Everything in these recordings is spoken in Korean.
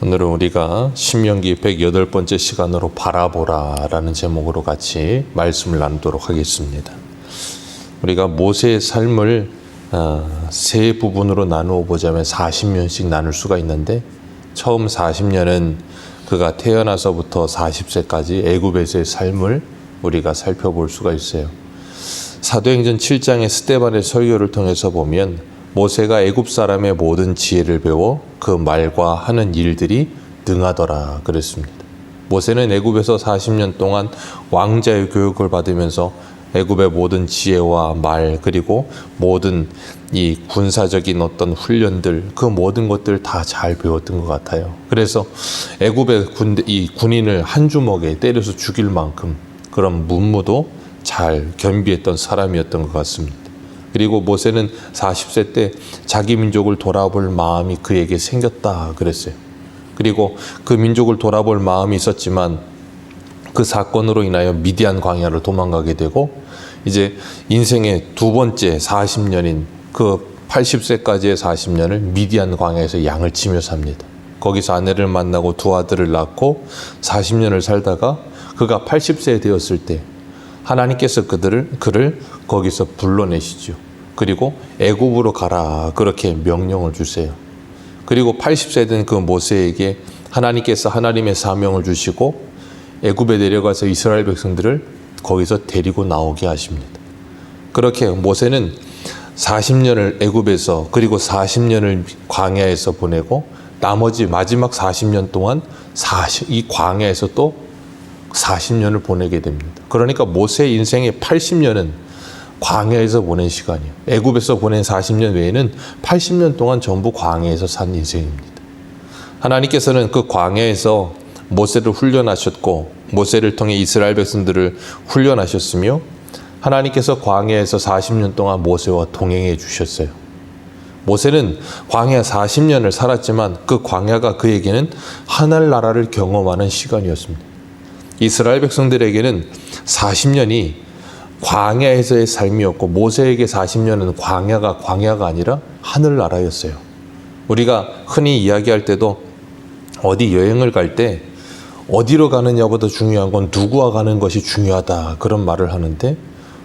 오늘은 우리가 신명기 108번째 시간으로 바라보라 라는 제목으로 같이 말씀을 나누도록 하겠습니다. 우리가 모세의 삶을 세 부분으로 나누어 보자면 40년씩 나눌 수가 있는데, 처음 40년은 그가 태어나서부터 40세까지 애굽에서의 삶을 우리가 살펴볼 수가 있어요. 사도행전 7장의 스데반의 설교를 통해서 보면 모세가 애굽 사람의 모든 지혜를 배워 그 말과 하는 일들이 능하더라 그랬습니다. 모세는 애굽에서 40년 동안 왕자의 교육을 받으면서 애굽의 모든 지혜와 말, 그리고 모든 이 군사적인 어떤 훈련들, 그 모든 것들 다 잘 배웠던 것 같아요. 그래서 애굽의 이 군인을 한 주먹에 때려서 죽일 만큼 그런 문무도 잘 겸비했던 사람이었던 것 같습니다. 그리고 모세는 40세 때 자기 민족을 돌아볼 마음이 그에게 생겼다 그랬어요. 그리고 그 민족을 돌아볼 마음이 있었지만 그 사건으로 인하여 미디안 광야로 도망가게 되고, 이제 인생의 두 번째 40년인 그 80세까지의 40년을 미디안 광야에서 양을 치며 삽니다. 거기서 아내를 만나고 두 아들을 낳고 40년을 살다가 그가 80세 되었을 때 하나님께서 그를 거기서 불러내시죠. 그리고 애굽으로 가라 그렇게 명령을 주세요. 그리고 80세 된 그 모세에게 하나님께서 하나님의 사명을 주시고 애굽에 내려가서 이스라엘 백성들을 거기서 데리고 나오게 하십니다. 그렇게 모세는 40년을 애굽에서, 그리고 40년을 광야에서 보내고 나머지 마지막 40년 동안 이 광야에서 또 40년을 보내게 됩니다. 그러니까 모세의 인생의 80년은 광야에서 보낸 시간이에요. 애굽에서 보낸 40년 외에는 80년 동안 전부 광야에서 산 인생입니다. 하나님께서는 그 광야에서 모세를 훈련하셨고 모세를 통해 이스라엘 백성들을 훈련하셨으며, 하나님께서 광야에서 40년 동안 모세와 동행해 주셨어요. 모세는 광야 40년을 살았지만 그 광야가 그에게는 하늘나라를 경험하는 시간이었습니다. 이스라엘 백성들에게는 40년이 광야에서의 삶이었고, 모세에게 40년은 광야가 아니라 하늘나라였어요. 우리가 흔히 이야기할 때도 어디 여행을 갈 때 어디로 가느냐보다 중요한 건 누구와 가는 것이 중요하다 그런 말을 하는데,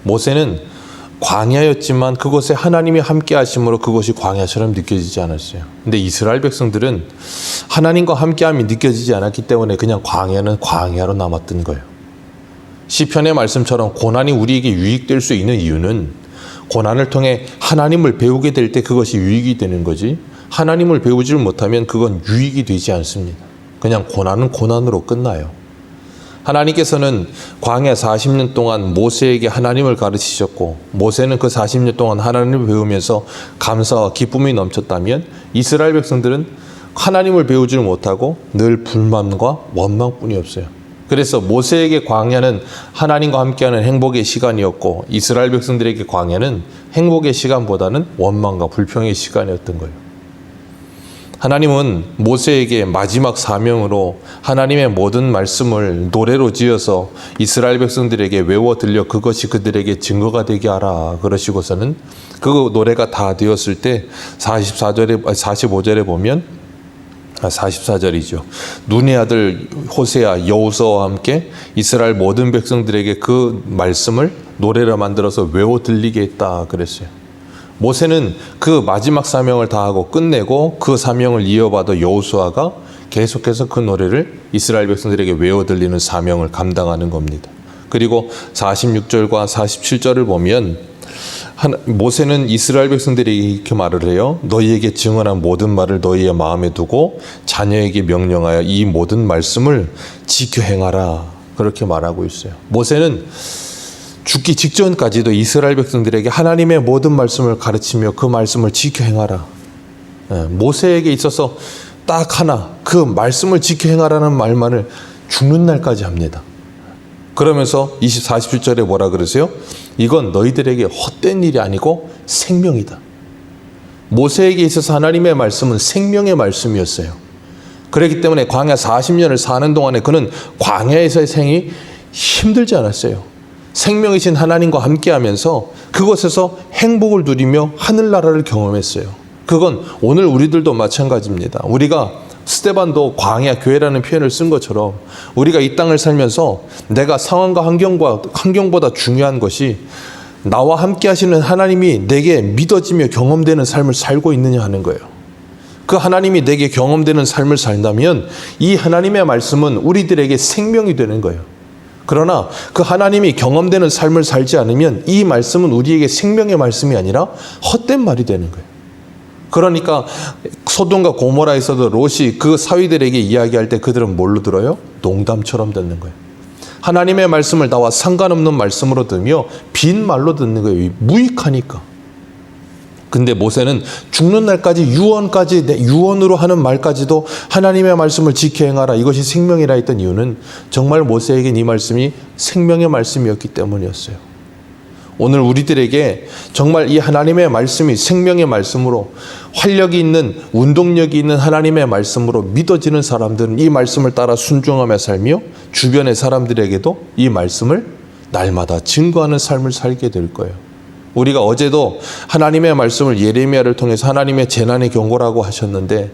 모세는 광야였지만 그곳에 하나님이 함께 하심으로 그것이 광야처럼 느껴지지 않았어요. 근데 이스라엘 백성들은 하나님과 함께함이 느껴지지 않았기 때문에 그냥 광야는 광야로 남았던 거예요. 시편의 말씀처럼 고난이 우리에게 유익될 수 있는 이유는 고난을 통해 하나님을 배우게 될 때 그것이 유익이 되는 거지, 하나님을 배우지를 못하면 그건 유익이 되지 않습니다. 그냥 고난은 고난으로 끝나요. 하나님께서는 광야 40년 동안 모세에게 하나님을 가르치셨고, 모세는 그 40년 동안 하나님을 배우면서 감사와 기쁨이 넘쳤다면, 이스라엘 백성들은 하나님을 배우지를 못하고 늘 불만과 원망뿐이었어요. 그래서 모세에게 광야는 하나님과 함께하는 행복의 시간이었고, 이스라엘 백성들에게 광야는 행복의 시간보다는 원망과 불평의 시간이었던 거예요. 하나님은 모세에게 마지막 사명으로 하나님의 모든 말씀을 노래로 지어서 이스라엘 백성들에게 외워 들려 그것이 그들에게 증거가 되게 하라 그러시고서는, 그 노래가 다 되었을 때 45절에 보면 44절이죠. 눈의 아들 호세아 여호수아와 함께 이스라엘 모든 백성들에게 그 말씀을 노래로 만들어서 외워 들리게 했다 그랬어요. 모세는 그 마지막 사명을 다하고 끝내고 그 사명을 이어받아 여호수아가 계속해서 그 노래를 이스라엘 백성들에게 외워 들리는 사명을 감당하는 겁니다. 그리고 46절과 47절을 보면 모세는 이스라엘 백성들에게 이렇게 말을 해요. 너희에게 증언한 모든 말을 너희의 마음에 두고 자녀에게 명령하여 이 모든 말씀을 지켜 행하라 그렇게 말하고 있어요. 모세는 죽기 직전까지도 이스라엘 백성들에게 하나님의 모든 말씀을 가르치며 그 말씀을 지켜 행하라. 모세에게 있어서 딱 하나, 그 말씀을 지켜 행하라는 말만을 죽는 날까지 합니다. 그러면서 47절에 뭐라 그러세요? 이건 너희들에게 헛된 일이 아니고 생명이다. 모세에게 있어서 하나님의 말씀은 생명의 말씀이었어요. 그렇기 때문에 광야 40년을 사는 동안에 그는 광야에서의 생이 힘들지 않았어요. 생명이신 하나님과 함께하면서 그곳에서 행복을 누리며 하늘나라를 경험했어요. 그건 오늘 우리들도 마찬가지입니다. 우리가 스데반도 광야 교회라는 표현을 쓴 것처럼 우리가 이 땅을 살면서 내가 상황과 환경보다 중요한 것이 나와 함께 하시는 하나님이 내게 믿어지며 경험되는 삶을 살고 있느냐 하는 거예요. 그 하나님이 내게 경험되는 삶을 살다면 이 하나님의 말씀은 우리들에게 생명이 되는 거예요. 그러나 그 하나님이 경험되는 삶을 살지 않으면 이 말씀은 우리에게 생명의 말씀이 아니라 헛된 말이 되는 거예요. 그러니까 소돔과 고모라에서도 롯이 그 사위들에게 이야기할 때 그들은 뭘로 들어요? 농담처럼 듣는 거예요. 하나님의 말씀을 나와 상관없는 말씀으로 들으며 빈 말로 듣는 거예요. 무익하니까. 근데 모세는 죽는 날까지 유언으로 하는 말까지도 하나님의 말씀을 지켜 행하라. 이것이 생명이라 했던 이유는 정말 모세에겐 이 말씀이 생명의 말씀이었기 때문이었어요. 오늘 우리들에게 정말 이 하나님의 말씀이 생명의 말씀으로 활력이 있는 운동력이 있는 하나님의 말씀으로 믿어지는 사람들은 이 말씀을 따라 순종하며 살며 주변의 사람들에게도 이 말씀을 날마다 증거하는 삶을 살게 될 거예요. 우리가 어제도 하나님의 말씀을 예레미야를 통해서 하나님의 재난의 경고라고 하셨는데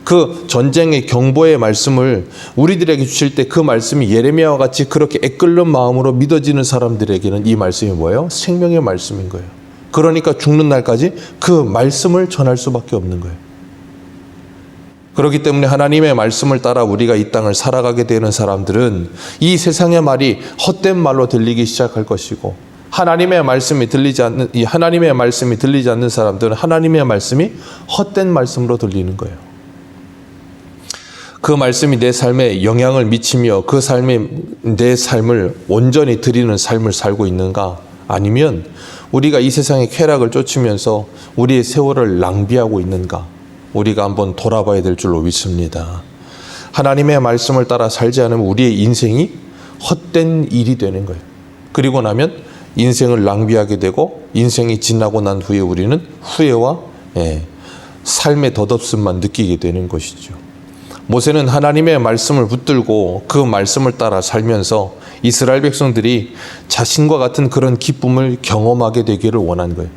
그 전쟁의 경보의 말씀을 우리들에게 주실 때 그 말씀이 예레미야와 같이 그렇게 애끓는 마음으로 믿어지는 사람들에게는 이 말씀이 뭐예요? 생명의 말씀인 거예요. 그러니까 죽는 날까지 그 말씀을 전할 수밖에 없는 거예요. 그렇기 때문에 하나님의 말씀을 따라 우리가 이 땅을 살아가게 되는 사람들은 이 세상의 말이 헛된 말로 들리기 시작할 것이고 하나님의 말씀이 들리지 않는 사람들은 하나님의 말씀이 헛된 말씀으로 들리는 거예요. 그 말씀이 내 삶에 영향을 미치며 그 삶이 내 삶을 온전히 드리는 삶을 살고 있는가? 아니면 우리가 이 세상의 쾌락을 쫓으면서 우리의 세월을 낭비하고 있는가? 우리가 한번 돌아봐야 될 줄로 믿습니다. 하나님의 말씀을 따라 살지 않으면 우리의 인생이 헛된 일이 되는 거예요. 그리고 나면 인생을 낭비하게 되고 인생이 지나고 난 후에 우리는 후회와 삶의 덧없음만 느끼게 되는 것이죠. 모세는 하나님의 말씀을 붙들고 그 말씀을 따라 살면서 이스라엘 백성들이 자신과 같은 그런 기쁨을 경험하게 되기를 원한 거예요.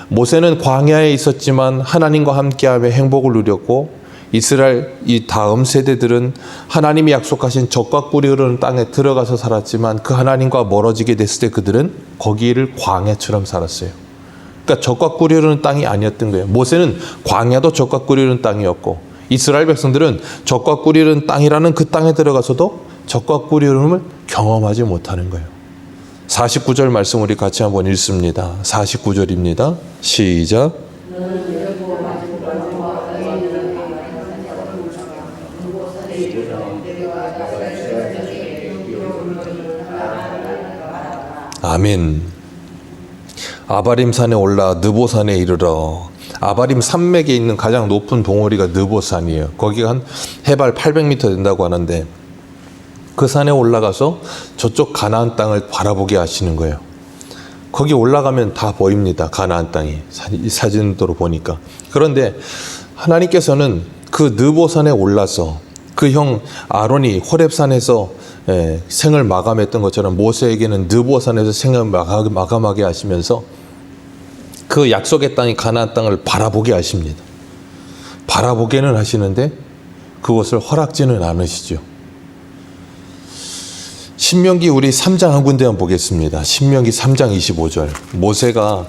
모세는 광야에 있었지만 하나님과 함께하며 행복을 누렸고 이스라엘 이 다음 세대들은 하나님이 약속하신 젖과 꿀이 흐르는 땅에 들어가서 살았지만 그 하나님과 멀어지게 됐을 때 그들은 거기를 광야처럼 살았어요. 그러니까 젖과 꿀이 흐르는 땅이 아니었던 거예요. 모세는 광야도 젖과 꿀이 흐르는 땅이었고 이스라엘 백성들은 젖과 꿀이 흐르는 땅이라는 그 땅에 들어가서도 젖과 꿀이 흐름을 경험하지 못하는 거예요. 49절 말씀 우리 같이 한번 읽습니다. 49절입니다. 시작. 아멘. 아바림 산에 올라 느보산에 이르러. 아바림 산맥에 있는 가장 높은 봉우리가 느보산이에요. 거기가 한 해발 800m 된다고 하는데 그 산에 올라가서 저쪽 가나안 땅을 바라보게 하시는 거예요. 거기 올라가면 다 보입니다. 가나안 땅이 사진도로 보니까. 그런데 하나님께서는 그 느보산에 올라서 그 형 아론이 호렙산에서 생을 마감했던 것처럼 모세에게는 느보산에서 생을 마감하게 하시면서 그 약속의 땅이 가나안 땅을 바라보게 하십니다. 바라보게는 하시는데 그것을 허락지는 않으시죠. 신명기 우리 3장 한 군데만 보겠습니다. 신명기 3장 25절. 모세가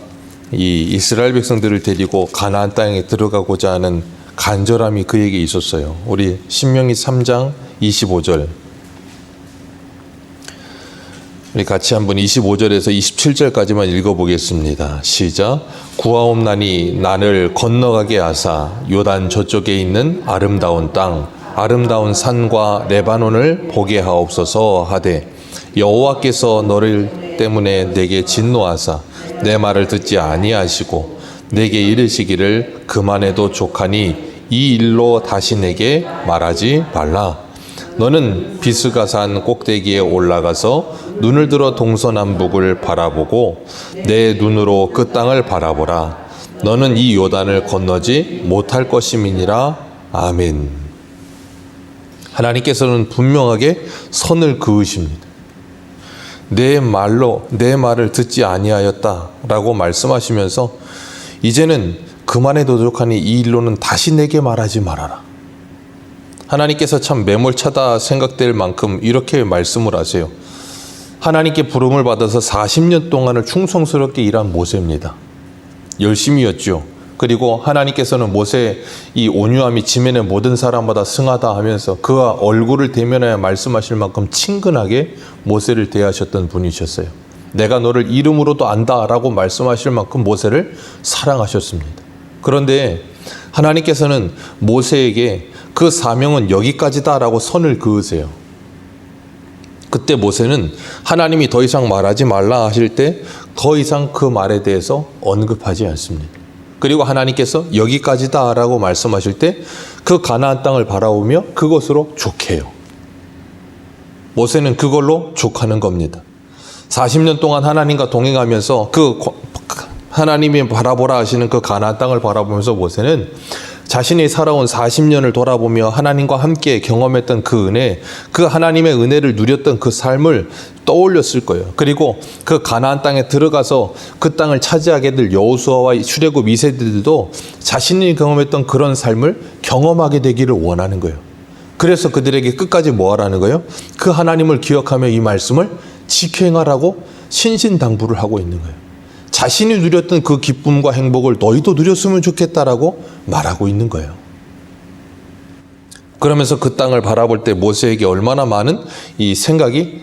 이 이스라엘 백성들을 데리고 가나안 땅에 들어가고자 하는 간절함이 그에게 있었어요. 우리 신명기 3장 25절. 우리 같이 한번 25절에서 27절까지만 읽어보겠습니다. 시작. 구하옵나니 나를 건너가게 하사 요단 저쪽에 있는 아름다운 땅 아름다운 산과 레바논을 보게 하옵소서 하되 여호와께서 너를 때문에 내게 진노하사 내 말을 듣지 아니하시고 내게 이르시기를 그만해도 족하니 이 일로 다시 내게 말하지 말라. 너는 비스가산 꼭대기에 올라가서 눈을 들어 동서남북을 바라보고 내 눈으로 그 땅을 바라보라. 너는 이 요단을 건너지 못할 것임이니라. 아멘. 하나님께서는 분명하게 선을 그으십니다. 내 말을 듣지 아니하였다라고 말씀하시면서 이제는 그만해도 족하니 이 일로는 다시 내게 말하지 말아라. 하나님께서 참 매몰차다 생각될 만큼 이렇게 말씀을 하세요. 하나님께 부름을 받아서 40년 동안을 충성스럽게 일한 모세입니다. 열심히였죠. 그리고 하나님께서는 모세의 이 온유함이 지면의 모든 사람마다 승하다 하면서 그와 얼굴을 대면하여 말씀하실 만큼 친근하게 모세를 대하셨던 분이셨어요. 내가 너를 이름으로도 안다라고 말씀하실 만큼 모세를 사랑하셨습니다. 그런데 하나님께서는 모세에게 그 사명은 여기까지다라고 선을 그으세요. 그때 모세는 하나님이 더 이상 말하지 말라 하실 때 더 이상 그 말에 대해서 언급하지 않습니다. 그리고 하나님께서 여기까지다라고 말씀하실 때 그 가나안 땅을 바라보며 그것으로 족해요. 모세는 그걸로 족하는 겁니다. 40년 동안 하나님과 동행하면서 그 하나님이 바라보라 하시는 그 가나안 땅을 바라보면서 모세는 자신이 살아온 40년을 돌아보며 하나님과 함께 경험했던 그 은혜, 그 하나님의 은혜를 누렸던 그 삶을 떠올렸을 거예요. 그리고 그 가나안 땅에 들어가서 그 땅을 차지하게 될 여호수아와 출애굽 2세들도 자신이 경험했던 그런 삶을 경험하게 되기를 원하는 거예요. 그래서 그들에게 끝까지 뭐 하라는 거예요? 그 하나님을 기억하며 이 말씀을 지켜행하라고 신신당부를 하고 있는 거예요. 자신이 누렸던 그 기쁨과 행복을 너희도 누렸으면 좋겠다라고 말하고 있는 거예요. 그러면서 그 땅을 바라볼 때 모세에게 얼마나 많은 이 생각이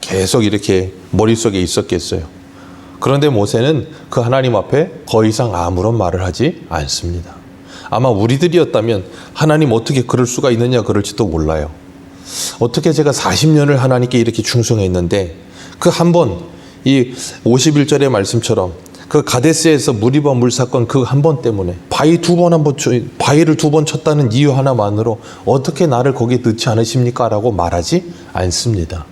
계속 이렇게 머릿속에 있었겠어요. 그런데 모세는 그 하나님 앞에 더 이상 아무런 말을 하지 않습니다. 아마 우리들이었다면 하나님 어떻게 그럴 수가 있느냐 그럴지도 몰라요. 어떻게 제가 40년을 하나님께 이렇게 충성했는데 그 한 번 이 51절의 말씀처럼 그 가데스에서 무리바 물 사건 그 한 번 때문에 바위를 두 번 쳤다는 이유 하나만으로 어떻게 나를 거기에 넣지 않으십니까? 라고 말하지 않습니다.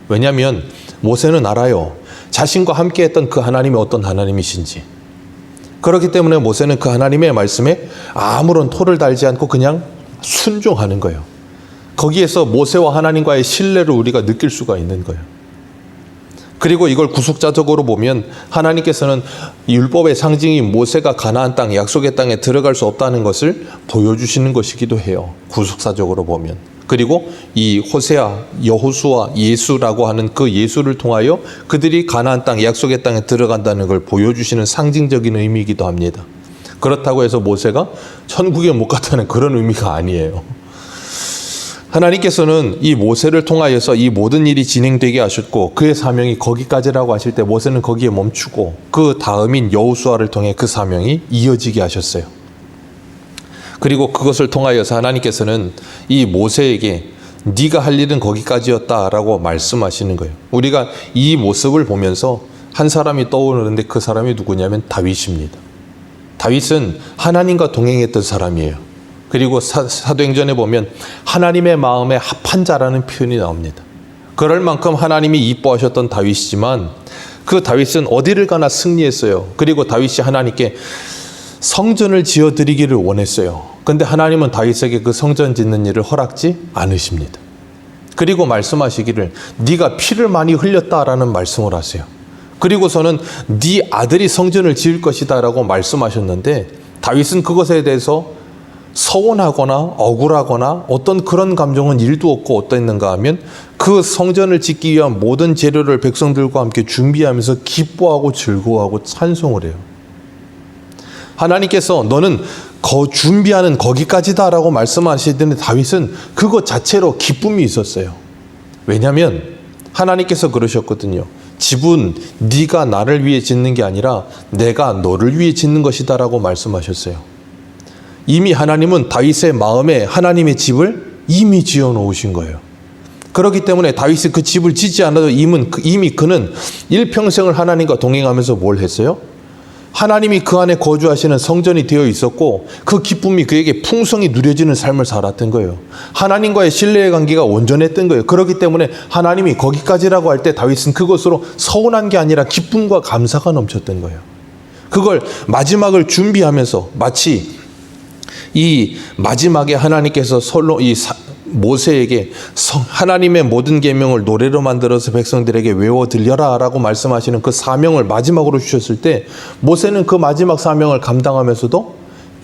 왜냐하면 모세는 알아요. 자신과 함께 했던 그 하나님이 어떤 하나님이신지. 그렇기 때문에 모세는 그 하나님의 말씀에 아무런 토를 달지 않고 그냥 순종하는 거예요. 거기에서 모세와 하나님과의 신뢰를 우리가 느낄 수가 있는 거예요. 그리고 이걸 구속자적으로 보면 하나님께서는 율법의 상징인 모세가 가나안 땅, 약속의 땅에 들어갈 수 없다는 것을 보여주시는 것이기도 해요. 구속사적으로 보면. 그리고 이 호세아, 여호수아, 예수라고 하는 그 예수를 통하여 그들이 가나안 땅, 약속의 땅에 들어간다는 걸 보여주시는 상징적인 의미이기도 합니다. 그렇다고 해서 모세가 천국에 못 갔다는 그런 의미가 아니에요. 하나님께서는 이 모세를 통하여서 이 모든 일이 진행되게 하셨고 그의 사명이 거기까지라고 하실 때 모세는 거기에 멈추고 그 다음인 여호수아를 통해 그 사명이 이어지게 하셨어요. 그리고 그것을 통하여서 하나님께서는 이 모세에게 네가 할 일은 거기까지였다라고 말씀하시는 거예요. 우리가 이 모습을 보면서 한 사람이 떠오르는데 그 사람이 누구냐면 다윗입니다. 다윗은 하나님과 동행했던 사람이에요. 그리고 사도행전에 보면 하나님의 마음에 합한 자라는 표현이 나옵니다. 그럴 만큼 하나님이 이뻐하셨던 다윗이지만 그 다윗은 어디를 가나 승리했어요. 그리고 다윗이 하나님께 성전을 지어드리기를 원했어요. 그런데 하나님은 다윗에게 그 성전 짓는 일을 허락지 않으십니다. 그리고 말씀하시기를 네가 피를 많이 흘렸다라는 말씀을 하세요. 그리고서는 네 아들이 성전을 지을 것이다 라고 말씀하셨는데 다윗은 그것에 대해서 서운하거나 억울하거나 어떤 그런 감정은 일도 없고 어떠했는가 하면 그 성전을 짓기 위한 모든 재료를 백성들과 함께 준비하면서 기뻐하고 즐거워하고 찬송을 해요. 하나님께서 너는 준비하는 거기까지다 라고 말씀하시더니 다윗은 그것 자체로 기쁨이 있었어요. 왜냐하면 하나님께서 그러셨거든요. 집은 네가 나를 위해 짓는 게 아니라 내가 너를 위해 짓는 것이다 라고 말씀하셨어요. 이미 하나님은 다윗의 마음에 하나님의 집을 이미 지어 놓으신 거예요. 그렇기 때문에 다윗이 그 집을 짓지 않아도 이미 그는 일평생을 하나님과 동행하면서 뭘 했어요? 하나님이 그 안에 거주하시는 성전이 되어 있었고 그 기쁨이 그에게 풍성히 누려지는 삶을 살았던 거예요. 하나님과의 신뢰의 관계가 온전했던 거예요. 그렇기 때문에 하나님이 거기까지라고 할 때 다윗은 그것으로 서운한 게 아니라 기쁨과 감사가 넘쳤던 거예요. 그걸 마지막을 준비하면서 마치 이 마지막에 하나님께서 모세에게 하나님의 모든 계명을 노래로 만들어서 백성들에게 외워 들려라 라고 말씀하시는 그 사명을 마지막으로 주셨을 때 모세는 그 마지막 사명을 감당하면서도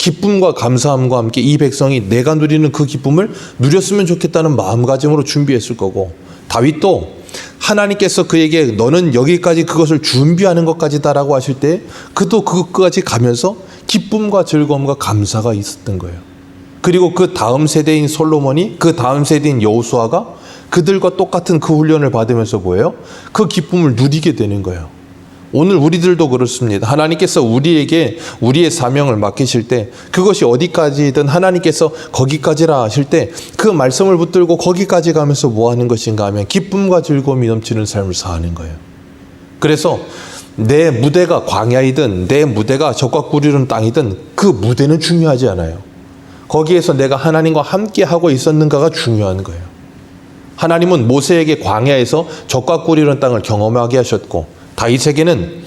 기쁨과 감사함과 함께 이 백성이 내가 누리는 그 기쁨을 누렸으면 좋겠다는 마음가짐으로 준비했을 거고, 다윗도 하나님께서 그에게 너는 여기까지 그것을 준비하는 것까지다라고 하실 때 그도 그것까지 가면서 기쁨과 즐거움과 감사가 있었던 거예요. 그리고 그 다음 세대인 솔로몬이, 그 다음 세대인 여호수아가 그들과 똑같은 그 훈련을 받으면서 뭐예요? 그 기쁨을 누리게 되는 거예요. 오늘 우리들도 그렇습니다. 하나님께서 우리에게 우리의 사명을 맡기실 때 그것이 어디까지든 하나님께서 거기까지라 하실 때 그 말씀을 붙들고 거기까지 가면서 뭐 하는 것인가 하면 기쁨과 즐거움이 넘치는 삶을 사는 거예요. 그래서 내 무대가 광야이든 내 무대가 적과 꿀이는 땅이든 그 무대는 중요하지 않아요. 거기에서 내가 하나님과 함께 하고 있었는가가 중요한 거예요. 하나님은 모세에게 광야에서 적과 꿀이는 땅을 경험하게 하셨고, 다윗에게는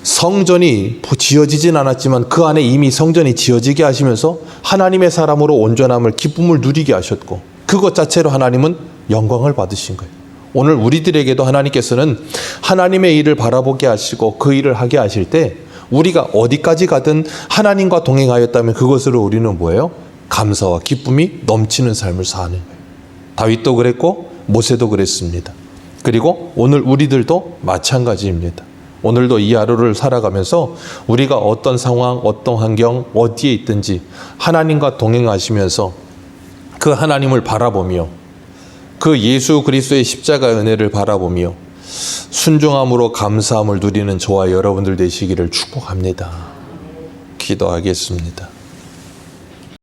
성전이 지어지진 않았지만 그 안에 이미 성전이 지어지게 하시면서 하나님의 사람으로 온전함을, 기쁨을 누리게 하셨고, 그것 자체로 하나님은 영광을 받으신 거예요. 오늘 우리들에게도 하나님께서는 하나님의 일을 바라보게 하시고 그 일을 하게 하실 때 우리가 어디까지 가든 하나님과 동행하였다면 그것으로 우리는 뭐예요? 감사와 기쁨이 넘치는 삶을 사는 거예요. 다윗도 그랬고 모세도 그랬습니다. 그리고 오늘 우리들도 마찬가지입니다. 오늘도 이 하루를 살아가면서 우리가 어떤 상황, 어떤 환경, 어디에 있든지 하나님과 동행하시면서 그 하나님을 바라보며 그 예수 그리스도의 십자가의 은혜를 바라보며 순종함으로 감사함을 누리는 저와 여러분들 되시기를 축복합니다. 기도하겠습니다.